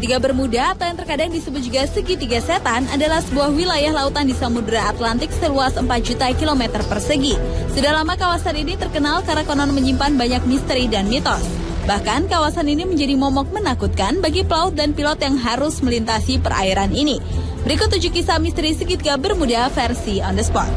Segitiga Bermuda atau yang terkadang disebut juga segitiga setan adalah sebuah wilayah lautan di Samudra Atlantik seluas 4 juta kilometer persegi. Sudah lama kawasan ini terkenal karena konon menyimpan banyak misteri dan mitos. Bahkan kawasan ini menjadi momok menakutkan bagi pelaut dan pilot yang harus melintasi perairan ini. Berikut 7 kisah misteri Segitiga Bermuda versi On The Spot.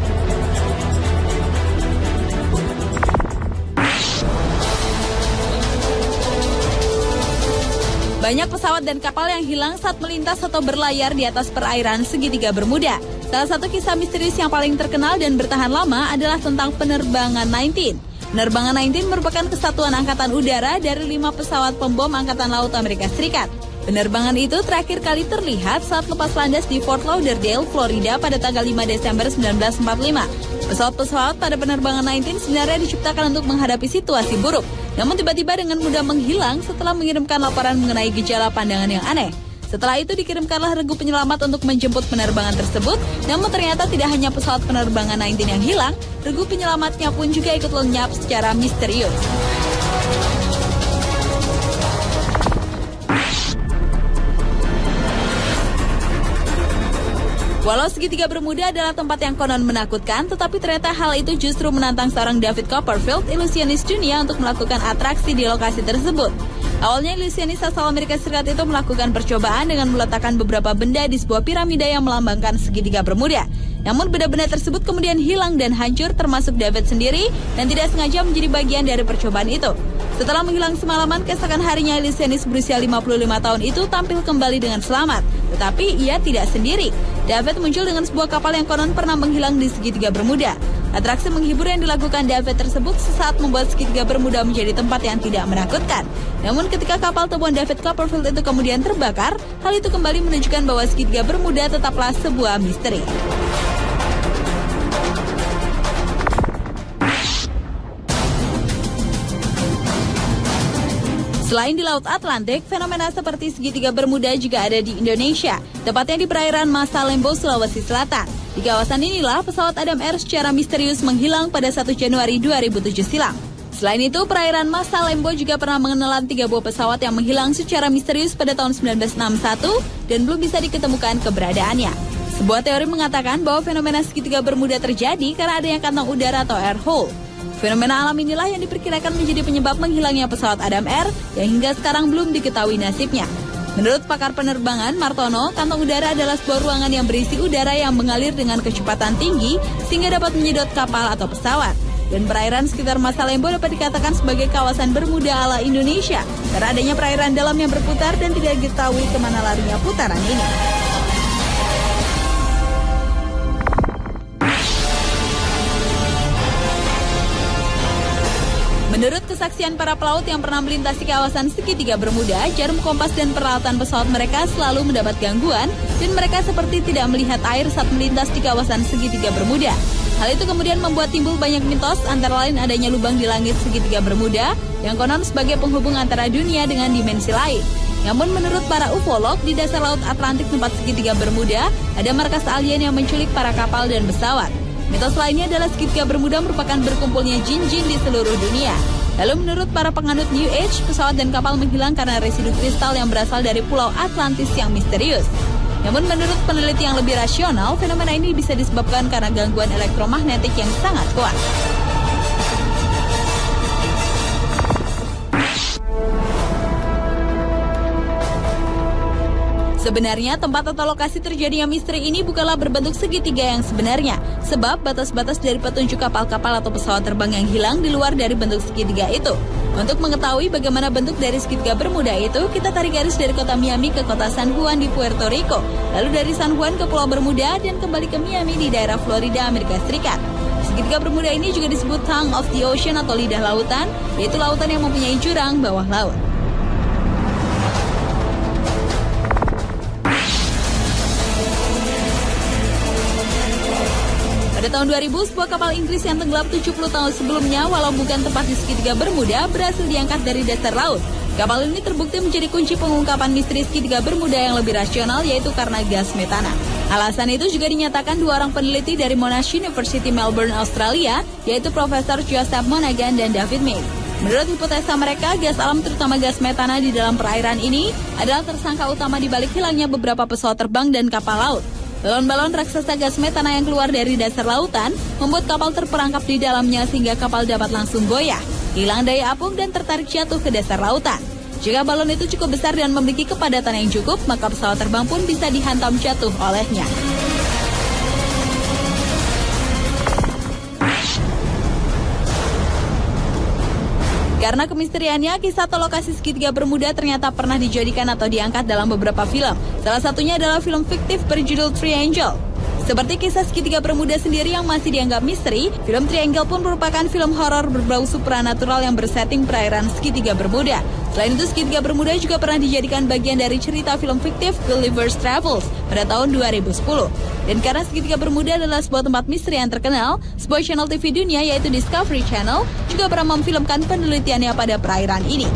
Banyak pesawat dan kapal yang hilang saat melintas atau berlayar di atas perairan Segitiga Bermuda. Salah satu kisah misterius yang paling terkenal dan bertahan lama adalah tentang penerbangan 19. Penerbangan 19 merupakan kesatuan angkatan udara dari 5 pesawat pembom Angkatan Laut Amerika Serikat. Penerbangan itu terakhir kali terlihat saat lepas landas di Fort Lauderdale, Florida pada tanggal 5 Desember 1945. Pesawat-pesawat pada penerbangan 19 sebenarnya diciptakan untuk menghadapi situasi buruk. Namun tiba-tiba dengan mudah menghilang setelah mengirimkan laporan mengenai gejala pandangan yang aneh. Setelah itu dikirimkanlah regu penyelamat untuk menjemput penerbangan tersebut. Namun ternyata tidak hanya pesawat penerbangan 19 yang hilang, regu penyelamatnya pun juga ikut lenyap secara misterius. Walau Segitiga Bermuda adalah tempat yang konon menakutkan, tetapi ternyata hal itu justru menantang seorang David Copperfield, ilusionis dunia untuk melakukan atraksi di lokasi tersebut. Awalnya ilusionis asal Amerika Serikat itu melakukan percobaan dengan meletakkan beberapa benda di sebuah piramida yang melambangkan Segitiga Bermuda. Namun benda-benda tersebut kemudian hilang dan hancur termasuk David sendiri dan tidak sengaja menjadi bagian dari percobaan itu. Setelah menghilang semalaman, keesokan harinya ilusionis berusia 55 tahun itu tampil kembali dengan selamat. Tetapi ia tidak sendiri. David muncul dengan sebuah kapal yang konon pernah menghilang di Segitiga Bermuda. Atraksi menghibur yang dilakukan David tersebut sesaat membuat Segitiga Bermuda menjadi tempat yang tidak menakutkan. Namun ketika kapal temuan David Copperfield itu kemudian terbakar, hal itu kembali menunjukkan bahwa Segitiga Bermuda tetaplah sebuah misteri. Selain di Laut Atlantik, fenomena seperti Segitiga Bermuda juga ada di Indonesia, tepatnya di perairan Masa Lembo, Sulawesi Selatan. Di kawasan inilah pesawat Adam Air secara misterius menghilang pada 1 Januari 2007 silam. Selain itu, perairan Masa Lembo juga pernah menelan 3 buah pesawat yang menghilang secara misterius pada tahun 1961 dan belum bisa diketemukan keberadaannya. Sebuah teori mengatakan bahwa fenomena Segitiga Bermuda terjadi karena adanya kantong udara atau air hole. Fenomena alam inilah yang diperkirakan menjadi penyebab menghilangnya pesawat Adam Air yang hingga sekarang belum diketahui nasibnya. Menurut pakar penerbangan Martono, kantong udara adalah sebuah ruangan yang berisi udara yang mengalir dengan kecepatan tinggi sehingga dapat menyedot kapal atau pesawat. Dan perairan sekitar Masa Lembo dapat dikatakan sebagai kawasan Bermuda ala Indonesia karena adanya perairan dalam yang berputar dan tidak diketahui kemana larinya putaran ini. Menurut kesaksian para pelaut yang pernah melintasi kawasan Segitiga Bermuda, jarum kompas dan peralatan pesawat mereka selalu mendapat gangguan dan mereka seperti tidak melihat air saat melintas di kawasan Segitiga Bermuda. Hal itu kemudian membuat timbul banyak mitos, antara lain adanya lubang di langit Segitiga Bermuda yang konon sebagai penghubung antara dunia dengan dimensi lain. Namun menurut para ufolog, di dasar Laut Atlantik tempat Segitiga Bermuda ada markas alien yang menculik para kapal dan pesawat. Mitos lainnya adalah Segitiga Bermuda merupakan berkumpulnya jin-jin di seluruh dunia. Lalu menurut para penganut New Age, pesawat dan kapal menghilang karena residu kristal yang berasal dari Pulau Atlantis yang misterius. Namun menurut peneliti yang lebih rasional, fenomena ini bisa disebabkan karena gangguan elektromagnetik yang sangat kuat. Sebenarnya tempat atau lokasi terjadinya misteri ini bukanlah berbentuk segitiga yang sebenarnya, sebab batas-batas dari petunjuk kapal-kapal atau pesawat terbang yang hilang di luar dari bentuk segitiga itu. Untuk mengetahui bagaimana bentuk dari Segitiga Bermuda itu, kita tarik garis dari kota Miami ke kota San Juan di Puerto Rico, lalu dari San Juan ke Pulau Bermuda dan kembali ke Miami di daerah Florida, Amerika Serikat. Segitiga Bermuda ini juga disebut Tongue of the Ocean atau lidah lautan, yaitu lautan yang mempunyai jurang bawah laut. Pada tahun 2000, sebuah kapal Inggris yang tenggelam 70 tahun sebelumnya, walau bukan tepat di Segitiga Bermuda, berhasil diangkat dari dasar laut. Kapal ini terbukti menjadi kunci pengungkapan misteri Segitiga Bermuda yang lebih rasional, yaitu karena gas metana. Alasan itu juga dinyatakan dua orang peneliti dari Monash University Melbourne, Australia, yaitu Profesor Joseph Monaghan dan David May. Menurut hipotesa mereka, gas alam terutama gas metana di dalam perairan ini adalah tersangka utama di balik hilangnya beberapa pesawat terbang dan kapal laut. Balon-balon raksasa gas metana yang keluar dari dasar lautan membuat kapal terperangkap di dalamnya sehingga kapal dapat langsung goyah, hilang daya apung dan tertarik jatuh ke dasar lautan. Jika balon itu cukup besar dan memiliki kepadatan yang cukup, maka pesawat terbang pun bisa dihantam jatuh olehnya. Karena kemisteriannya, kisah atau lokasi segitiga Bermuda ternyata pernah dijadikan atau diangkat dalam beberapa film. Salah satunya adalah film fiktif berjudul Triangle. Seperti kisah segitiga Bermuda sendiri yang masih dianggap misteri, film Triangle pun merupakan film horor berbau supranatural yang bersetting perairan segitiga Bermuda. Selain itu, segitiga Bermuda juga pernah dijadikan bagian dari cerita film fiktif Gulliver's Travels pada tahun 2010. Dan karena segitiga Bermuda adalah sebuah tempat misteri yang terkenal, sebuah channel TV dunia yaitu Discovery Channel juga pernah memfilmkan penelitiannya pada perairan ini.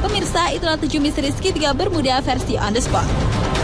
Pemirsa, itulah 7 misteri segitiga Bermuda versi On The Spot.